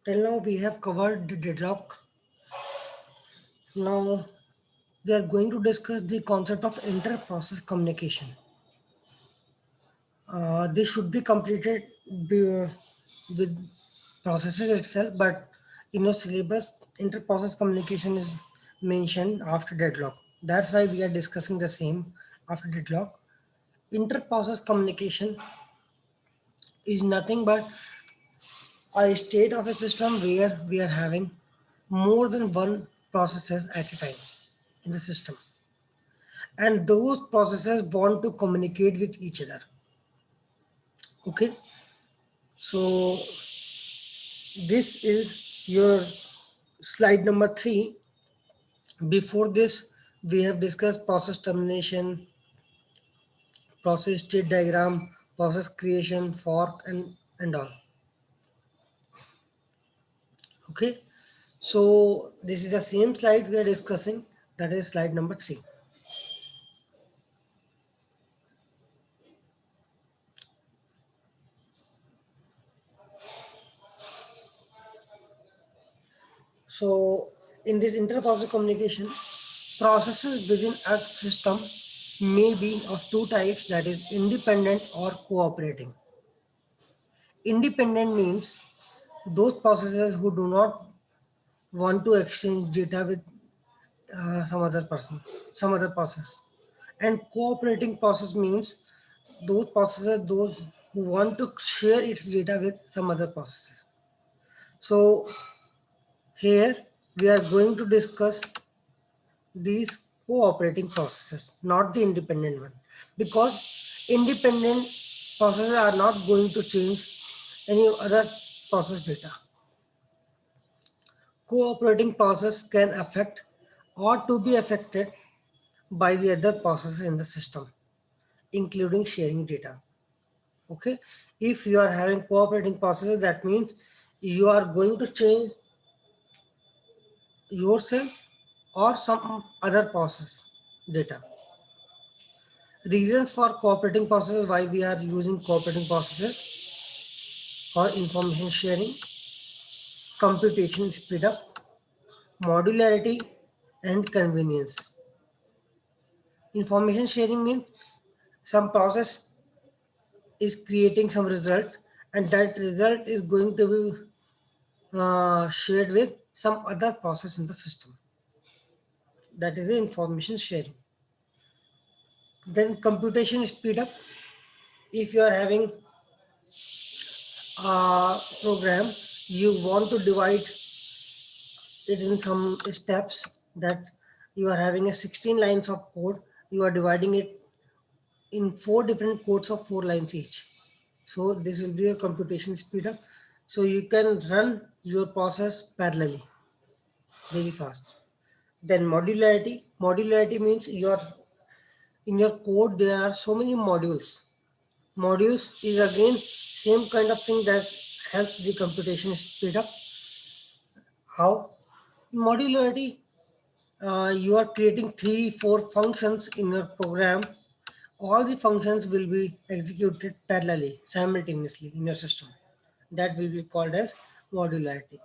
Till now we have covered the deadlock. Now we are going to discuss the concept of inter-process communication. This should be completed with processes itself, but in your syllabus, inter-process communication is mentioned after deadlock. That's why we are discussing the same after deadlock. Inter-process communication is nothing but a state of a system where we are having more than one processes at a time in the system, and those processes want to communicate with each other. Okay, so this is your slide number 3. Before this, we have discussed process termination, process state diagram, process creation, fork, and all. Okay, so this is the same slide we are discussing, that is slide number 3. So in this inter-process communication, processes within a system may be of two types, that is independent or cooperating. Independent means those processes who do not want to exchange data with some other person, some other process. And cooperating process means those who want to share its data with some other processes. So here we are going to discuss these cooperating processes, not the independent one, because independent processes are not going to change any other process data. Cooperating process can affect or to be affected by the other processes in the system, including sharing data. Okay, if you are having cooperating processes, that means you are going to change yourself or some other process data. Reasons for cooperating processes, why we are using cooperating processes: for information sharing, computation speed up, modularity, and convenience. Information sharing means some process is creating some result, and that result is going to be shared with some other process in the system. That is the information sharing. Then computation speed up. If you are having a program, you want to divide it in some steps, that you are having a 16 lines of code, you are dividing it in 4 different codes of 4 lines each. So this will be a computation speed up. So you can run your process parallelly very fast. Then modularity. Modularity means your in your code there are so many modules. Modules is again same kind of thing that helps the computation speed up. How? Modularity, you are creating 3 4 functions in your program. All the functions will be executed parallelly simultaneously in your system. That will be called as modularity.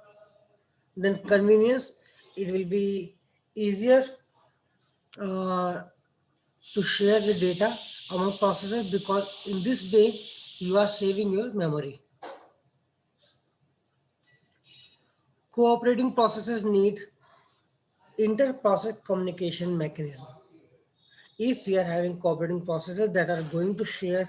Then convenience, it will be easier uh, to share the data among processes, because in this way you are saving your memory. Cooperating processes need inter-process communication mechanism. If we are having cooperating processes that are going to share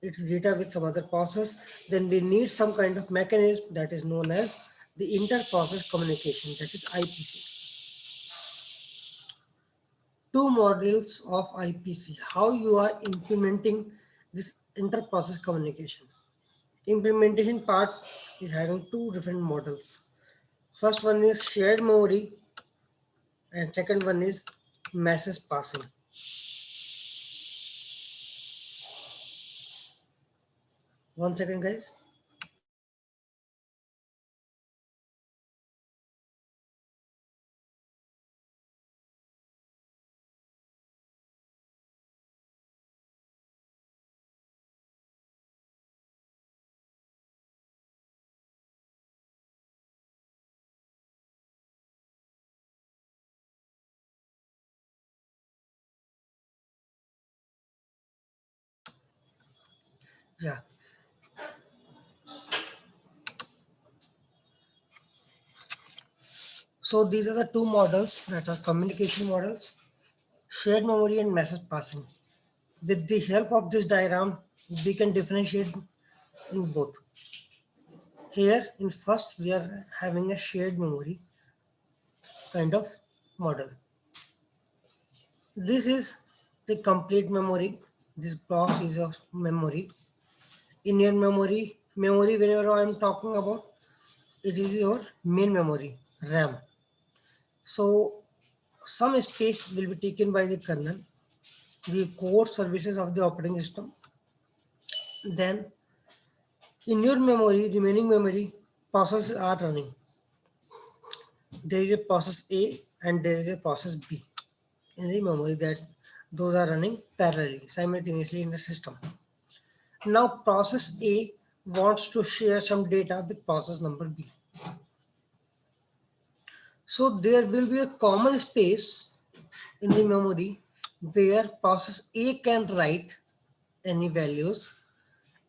its data with some other process, then we need some kind of mechanism that is known as the inter-process communication, that is IPC. Two models of IPC, how you are implementing this inter-process communication. Implementation part is having 2 different models. First one is shared memory, and second one is message passing. One second, guys. Yeah. So these are the two models that are communication models, shared memory and message passing. With the help of this diagram, we can differentiate in both. Here in first we are having a shared memory kind of model. This is the complete memory. This block is of memory. In your memory whenever I am talking about, it is your main memory, RAM. So some space will be taken by the kernel, the core services of the operating system. Then in your memory, remaining memory, processes are running. There is a process A and there is a process B in the memory that those are running parallelly, simultaneously in the system. Now process A wants to share some data with process number B. So there will be a common space in the memory where process A can write any values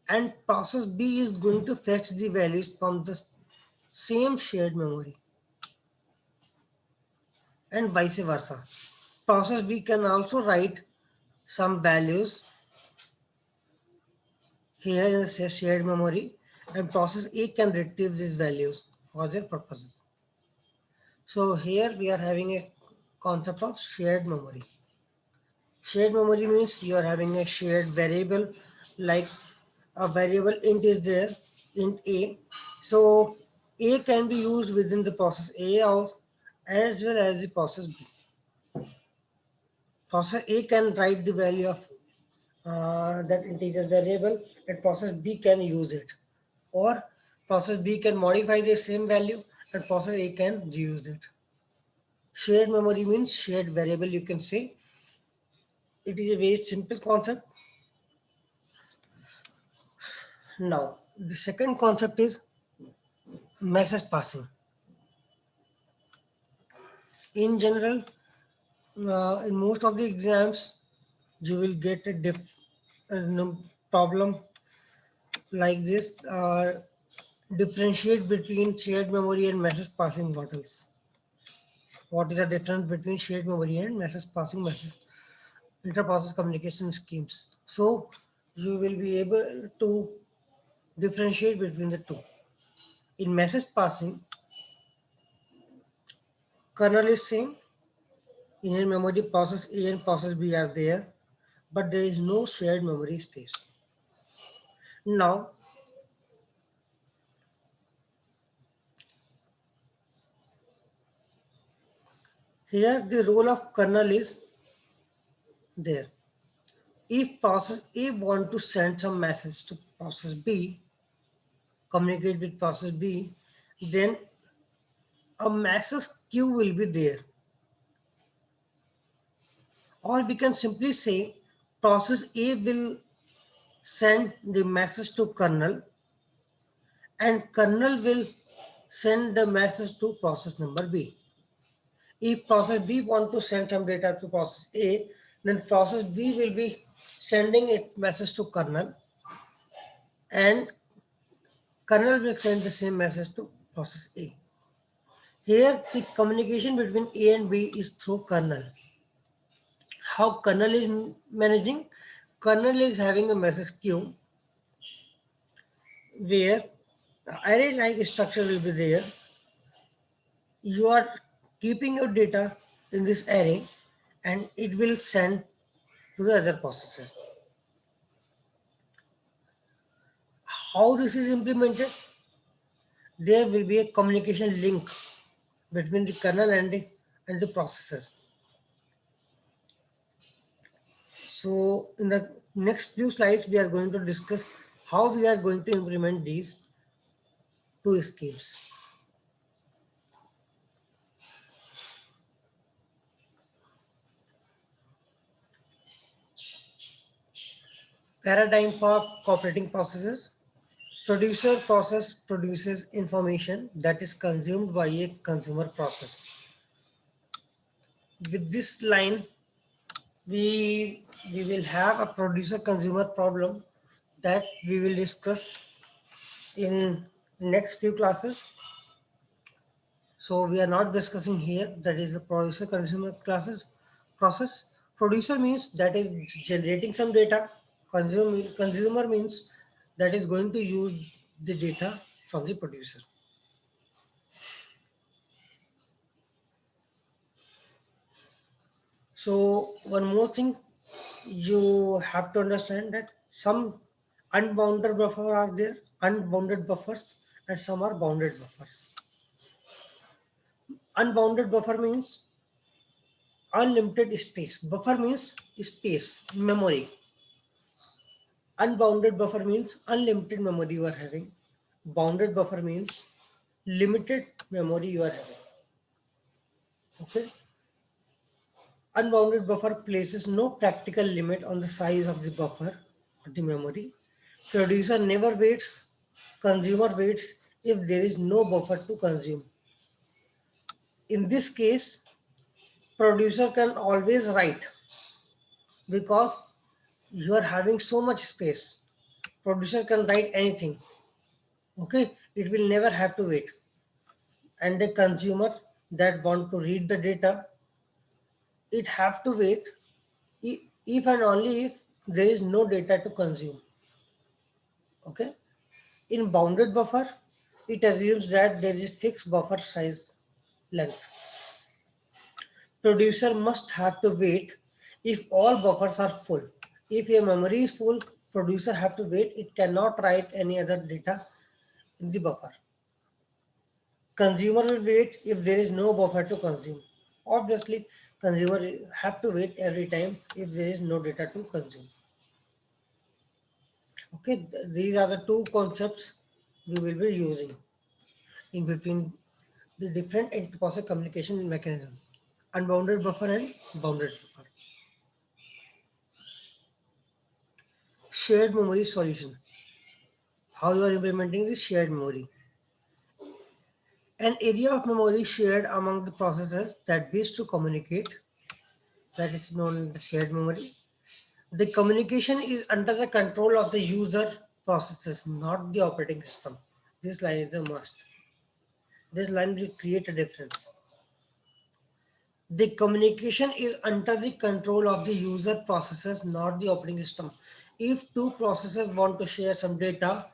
and process B is going to fetch the values from the same shared memory and vice versa. Process B can also write some values here in the shared memory and process A can retrieve these values for their purposes. So here we are having a concept of shared memory. Shared memory means you are having a shared variable, like a variable int is there, int A. So A can be used within the process A also as well as the process B. Process A can write the value of that integer variable and process B can use it. Or process B can modify the same value and process A can reuse it. Shared memory means shared variable, you can say. It is a very simple concept. Now, the second concept is message passing. In general, in most of the exams, you will get a problem like this. Differentiate between shared memory and message passing models. What is the difference between shared memory and message passing message inter-process communication schemes? So you will be able to differentiate between the two. In message passing, kernel is same. In a memory, process A and process B are there, but there is no shared memory space. Now, here the role of kernel is there. If process A want to send some message to process B, communicate with process B, then a message queue will be there. Or we can simply say process A will send the message to kernel and kernel will send the message to process number B. If process B want to send some data to process A, then process B will be sending a message to kernel and kernel will send the same message to process A. Here the communication between A and B is through kernel. How kernel is managing? Kernel is having a message queue where the array-like structure will be there. You are keeping your data in this array and it will send to the other processes. How this is implemented? There will be a communication link between the kernel and the processors. So in the next few slides, we are going to discuss how we are going to implement these two schemes. Paradigm for cooperating processes. Producer process produces information that is consumed by a consumer process. With this line, we will have a producer consumer problem that we will discuss in next few classes. So we are not discussing here, that is the producer consumer classes process. Producer means that is generating some data. Consumer means that is going to use the data from the producer. So one more thing, you have to understand that some unbounded buffer are there, unbounded buffers, and some are bounded buffers. Unbounded buffer means unlimited space. Buffer means space, memory. Unbounded buffer means unlimited memory you are having. Bounded buffer means limited memory you are having. Okay. Unbounded buffer places no practical limit on the size of the buffer or the memory. Producer never waits, consumer waits if there is no buffer to consume. In this case, producer can always write because you are having so much space. Producer can write anything. Okay, it will never have to wait. And the consumer that want to read the data, it have to wait if and only if there is no data to consume. Okay. In bounded buffer, it assumes that there is fixed buffer size length. Producer must have to wait if all buffers are full. If your memory is full, producer have to wait. It cannot write any other data in the buffer. Consumer will wait if there is no buffer to consume. Obviously, consumer have to wait every time if there is no data to consume. Okay, these are the two concepts we will be using in between the different interprocess communication mechanism, unbounded buffer and bounded buffer. Shared memory solution. How you are implementing this shared memory. An area of memory shared among the processors that wish to communicate, that is known as the shared memory. The communication is under the control of the user processes, not the operating system. This line is a must. This line will create a difference. The communication is under the control of the user processes, not the operating system. If two processes want to share some data,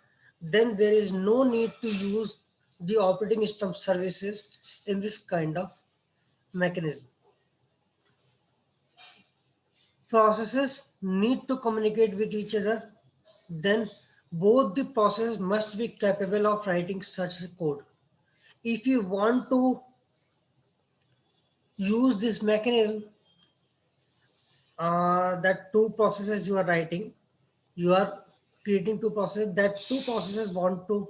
then there is no need to use the operating system services in this kind of mechanism. Processes need to communicate with each other, then both the processes must be capable of writing such code. If you want to use this mechanism, that two processes you are writing, you are creating two processes, that two processes want to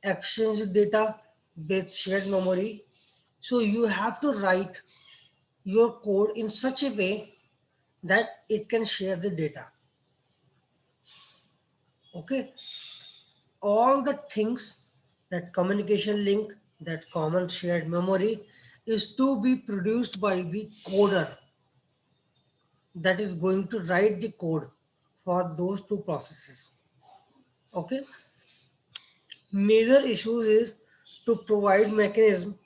exchange data with shared memory. So you have to write your code in such a way that it can share the data. Okay, all the things, that communication link, that common shared memory is to be produced by the coder that is going to write the code for those two processes. Okay, major issues is to provide mechanism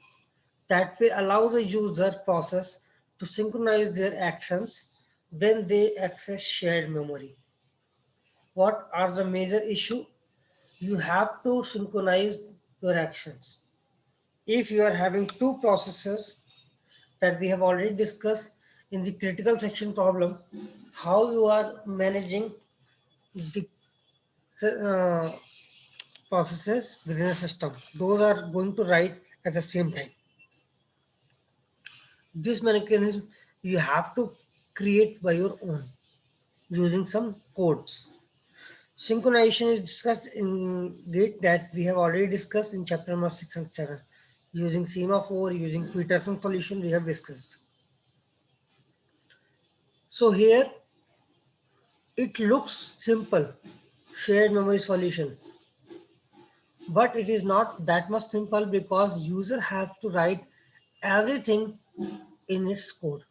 that will allow the user process to synchronize their actions when they access shared memory. What are the major issue? You have to synchronize your actions. If you are having two processes that we have already discussed in the critical section problem, how you are managing the uh, processes within a system, those are going to write at the same time. This mechanism you have to create by your own using some codes. Synchronization is discussed in Git, that we have already discussed in chapter number 6 and 7. Using semaphore, using Peterson solution, we have discussed. So here it looks simple, shared memory solution, but it is not that much simple because user have to write everything in its code.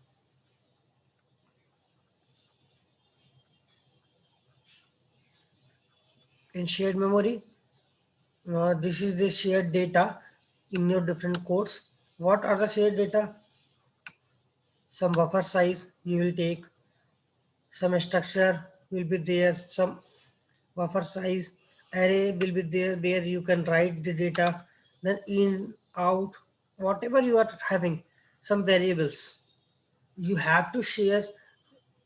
In shared memory, this is the shared data in your different codes. What are the shared data? Some buffer size you will take, some structure will be there, some buffer size array will be there where you can write the data, then in, out, whatever you are having, some variables. You have to share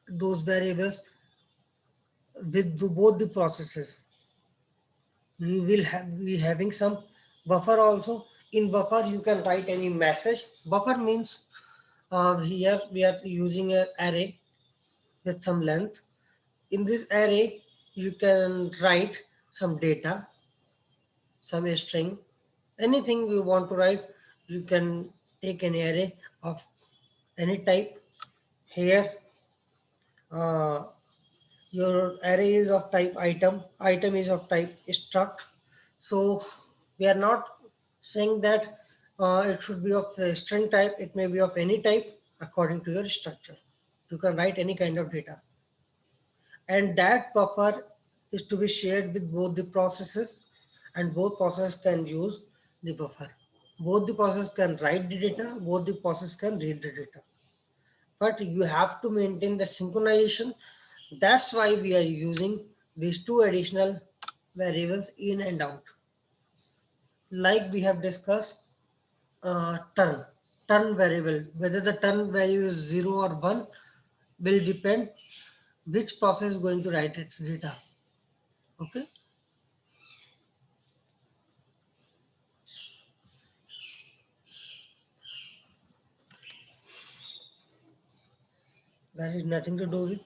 those variables with both the processes. You will be having some buffer also. In buffer, you can write any message. Buffer means here we are using an array with some length. In this array, you can write some data, some string, anything you want to write. You can take an array of any type. Here, uh, your array is of type item, item is of type struct. So we are not saying that it should be of a string type, it may be of any type according to your structure. You can write any kind of data. And that buffer is to be shared with both the processes, and both processes can use the buffer. Both the process can write the data, both the process can read the data. But you have to maintain the synchronization. That's why we are using these two additional variables in and out. Like we have discussed, turn variable, whether the turn value is 0 or 1 will depend which process is going to write its data. Okay. That is nothing to do with.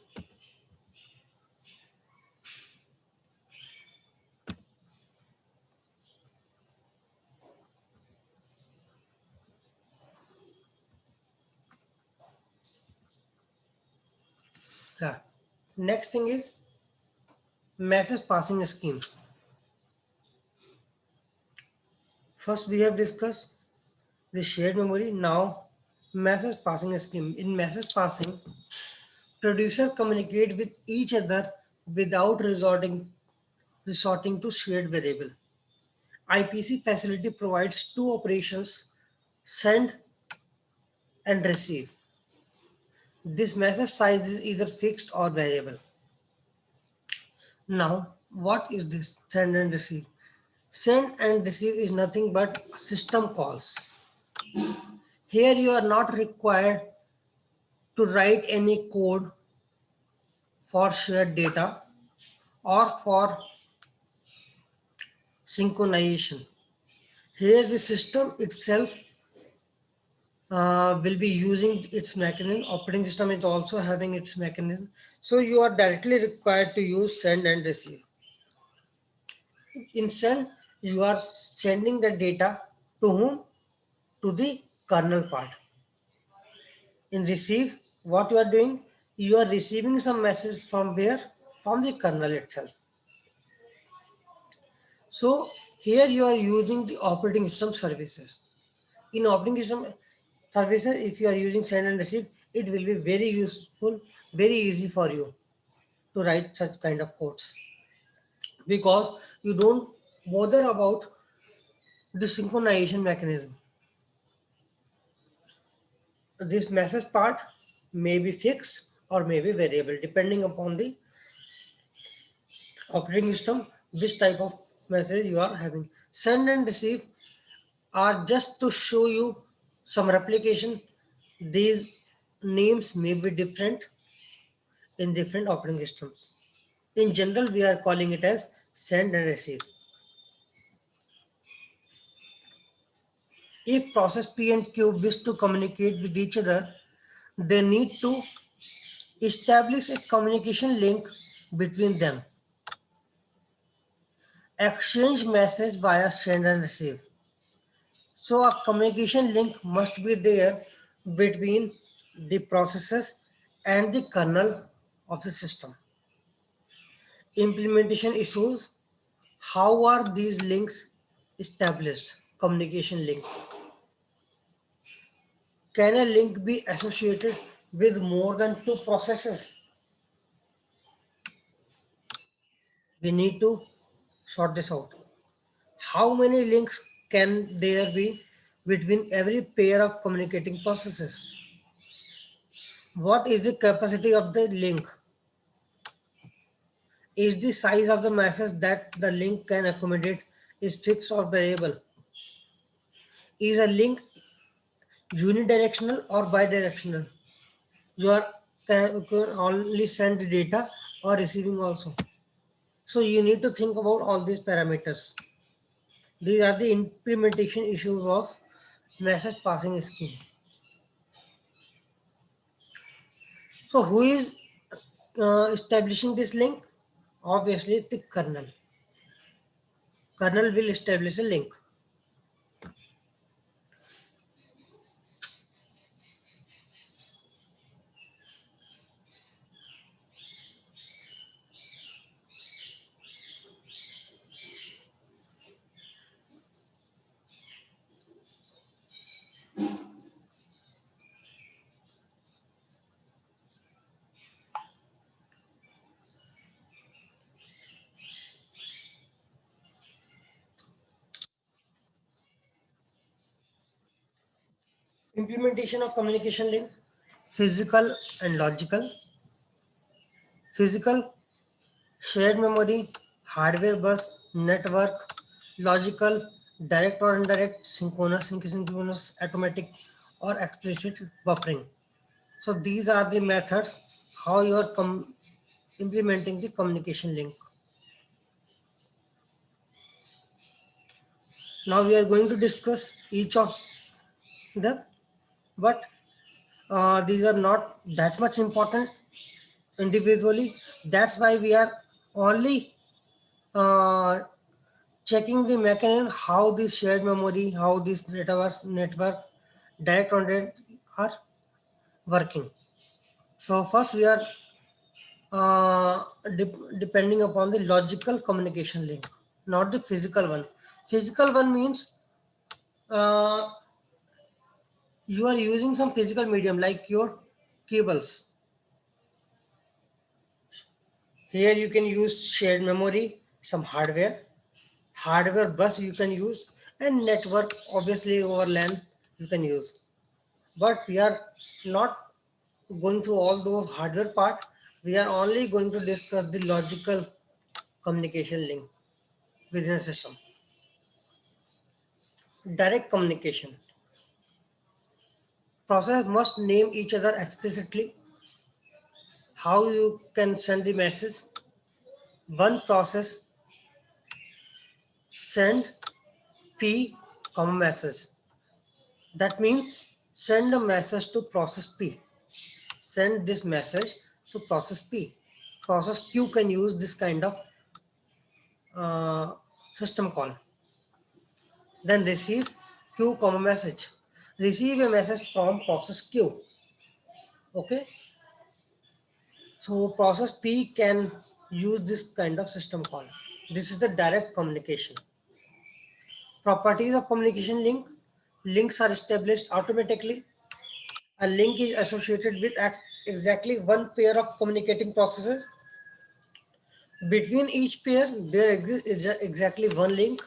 Yeah. Next thing is message passing scheme. First we have discussed the shared memory. Now message passing scheme. In message passing, producer communicate with each other without resorting to shared variable. IPC facility provides two operations, send and receive. This message size is either fixed or variable. Now, what is this send and receive? Send and receive is nothing but system calls. Here you are not required to write any code for shared data or for synchronization. Here the system itself will be using its mechanism. Operating system is also having its mechanism. So you are directly required to use send and receive. In send, you are sending the data to whom? To the kernel part. In receive, what you are doing? You are receiving some message from where? From the kernel itself. So here you are using the operating system services. In operating system services, if you are using send and receive, it will be very useful, very easy for you to write such kind of codes, because you don't bother about the synchronization mechanism. This message part may be fixed or may be variable depending upon the operating system, which type of message you are having. Send and receive are just to show you some replication. These names may be different in different operating systems. In general, we are calling it as send and receive. If process P and Q wish to communicate with each other, they need to establish a communication link between them. Exchange message via send and receive. So a communication link must be there between the processes and the kernel of the system. Implementation issues. How are these links established? Communication link. Can a link be associated with more than two processes? We need to Sort this out. How many links can there be between every pair of communicating processes? What is the capacity of the link? Is the size of the message that the link can accommodate is fixed or variable? Is a link unidirectional or bidirectional? You are can only send data or receiving also. So you need to think about all these parameters. These are the implementation issues of message passing scheme. So who is establishing this link? Obviously the kernel. Kernel will establish a link. Implementation of communication link, physical and logical. Physical, shared memory, hardware bus, network, logical, direct or indirect, synchronous, asynchronous, automatic, or explicit buffering. So these are the methods how you are implementing the communication link. Now we are going to discuss each of them, but these are not that much important individually. That's why we are only uh, checking the mechanism how this shared memory, how this network direct on direct are working. So first we are depending upon the logical communication link, not the physical one. Physical one means uh, you are using some physical medium like your cables. Here you can use shared memory, some hardware bus you can use, and network obviously over LAN you can use. But we are not going through all those hardware part. We are only going to discuss the logical communication link within a system. Direct communication. Process must name each other explicitly. How you can send the message. One process send P message. That means send a message to process P. Send this message to process P. Process Q can use this kind of uh, system call. Then receive Q message. Receive a message from process Q. Okay. So process P can use this kind of system call. This is the direct communication. Properties of communication link. Links are established automatically. A link is associated with exactly one pair of communicating processes. Between each pair, there is exactly one link.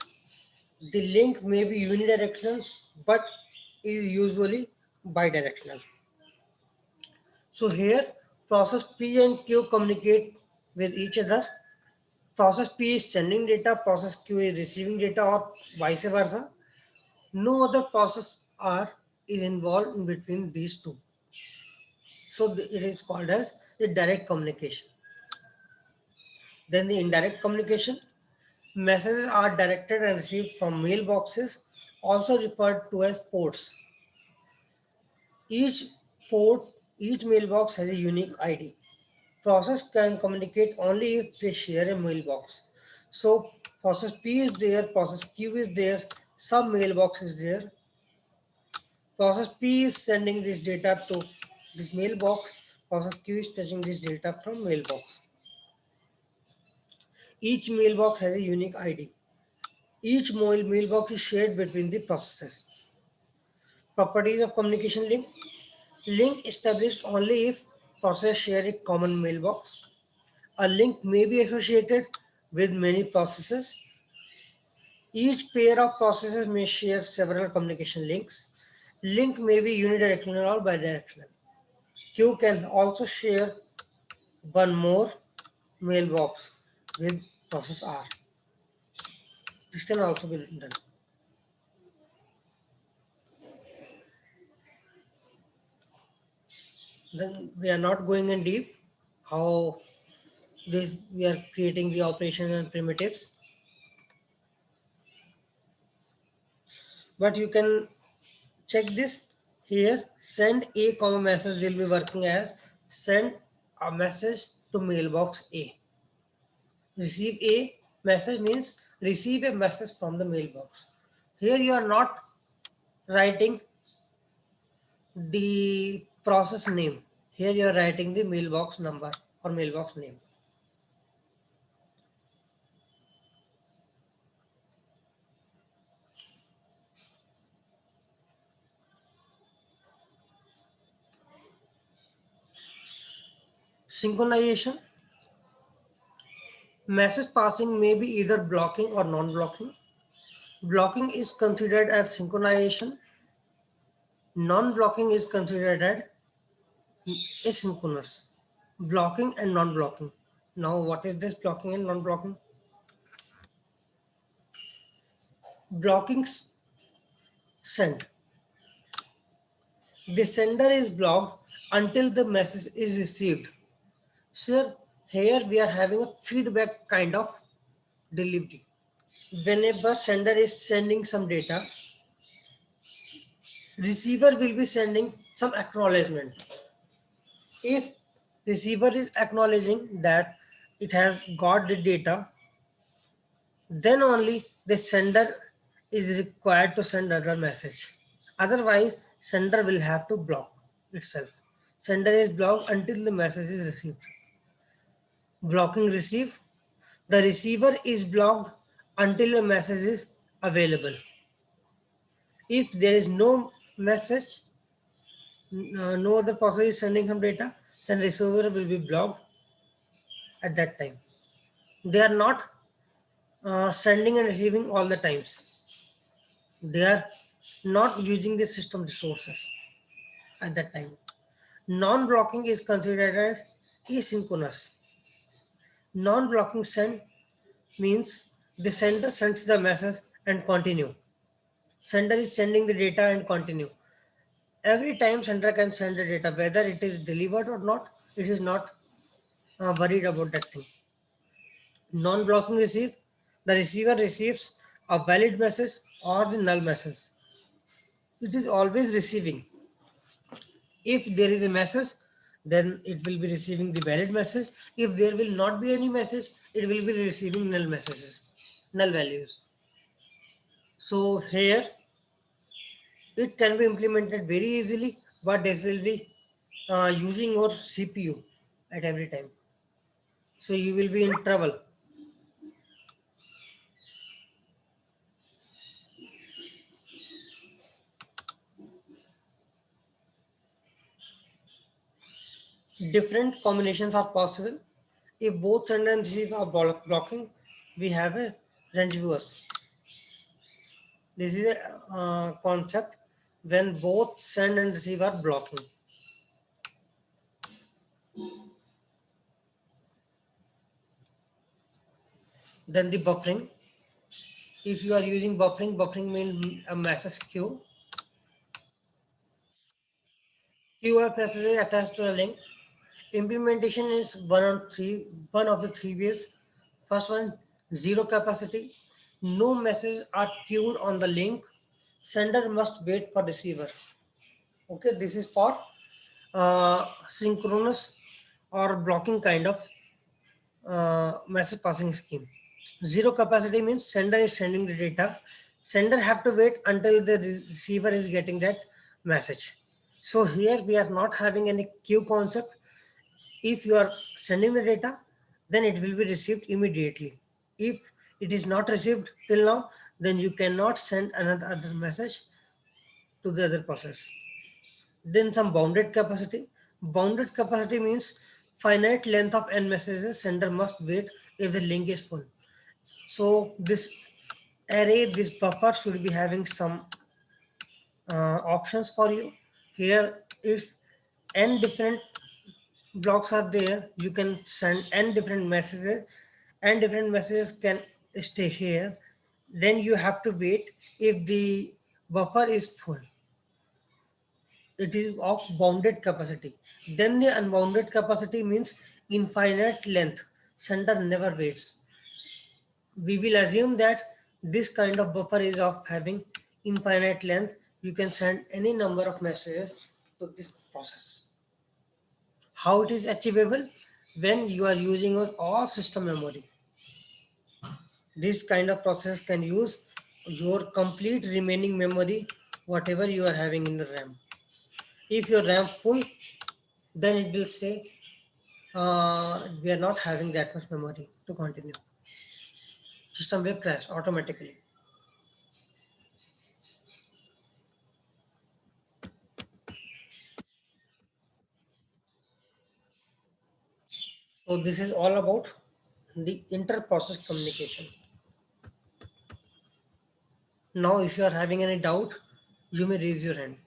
The link may be unidirectional, but is usually bidirectional. So here, process P and Q communicate with each other. Process P is sending data, process Q is receiving data, or vice versa. No other process R is involved in between these two. So it is called as the direct communication. Then the indirect communication. Messages are directed and received from mailboxes, also referred to as ports. Each port, each mailbox has a unique ID. Process can communicate only if they share a mailbox. So process P is there, process Q is there, some mailbox is there. Process P is sending this data to this mailbox. Process Q is fetching this data from mailbox. Each mailbox has a unique ID. Each mailbox is shared between the processes. Properties of communication link. Link established only if process share a common mailbox. A link may be associated with many processes. Each pair of processes may share several communication links. Link may be unidirectional or bidirectional. Queue can also share one more mailbox with process R. This can also be done. Then we are not going in deep how this we are creating the operation and primitives, but you can check this here. Send a comma message will be working as send a message to mailbox A. Receive a message means receive a message from the mailbox. Here you are not writing the process name. Here you are writing the mailbox number or mailbox name. Synchronization. Message passing may be either blocking or non-blocking. Blocking is considered as synchronization. Non-blocking is considered as asynchronous. Blocking and non-blocking. Now, what is this blocking and non-blocking? Blocking send. The sender is blocked until the message is received. So here we are having a feedback kind of delivery. Whenever sender is sending some data, receiver will be sending some acknowledgement. If receiver is acknowledging that it has got the data, then only the sender is required to send other message. Otherwise, sender will have to block itself. Sender is blocked until the message is received. Blocking receive. The receiver is blocked until a message is available. If there is no message, no other process is sending some data, then receiver will be blocked at that time. They are not sending and receiving all the times. They are not using the system resources at that time. Non-blocking is considered as asynchronous. Non-blocking send means the sender sends the message and continue. Sender is sending the data and continue. Every time sender can send the data, whether it is delivered or not, it is not worried about that thing. Non-blocking receive, the receiver receives a valid message or the null message. It is always receiving. If there is a message, then it will be receiving the valid message. If there will not be any message, it will be receiving null messages, null values. So here it can be implemented very easily, but this will be using your CPU at every time. So you will be in trouble. Different combinations are possible. If both send and receive are blocking, we have a Rangevius. This is a concept when both send and receive are blocking. Then the buffering. If you are using buffering, buffering means a message queue. Queue of messages attached to a link. Implementation is one of the three ways. First one, zero capacity. No messages are queued on the link. Sender must wait for receiver. Okay, this is for synchronous or blocking kind of message passing scheme. Zero capacity means sender is sending the data. Sender have to wait until the receiver is getting that message. So here we are not having any queue concept. If you are sending the data, then it will be received immediately. If it is not received till now, then you cannot send another other message to the other process. Then some bounded capacity. Bounded capacity means finite length of n messages sender must wait if the link is full. So this array, this buffer should be having some options for you. Here, if n different blocks are there, you can send n different messages, n different messages can stay here. Then you have to wait if the buffer is full, it is of bounded capacity. Then the unbounded capacity means infinite length. Sender never waits. We will assume that this kind of buffer is of having infinite length. You can send any number of messages to this process. How it is achievable? When you are using all system memory. This kind of process can use your complete remaining memory, whatever you are having in the RAM. If your RAM full, then it will say we are not having that much memory to continue. System will crash automatically. So this is all about the inter-process communication. Now, if you are having any doubt, you may raise your hand.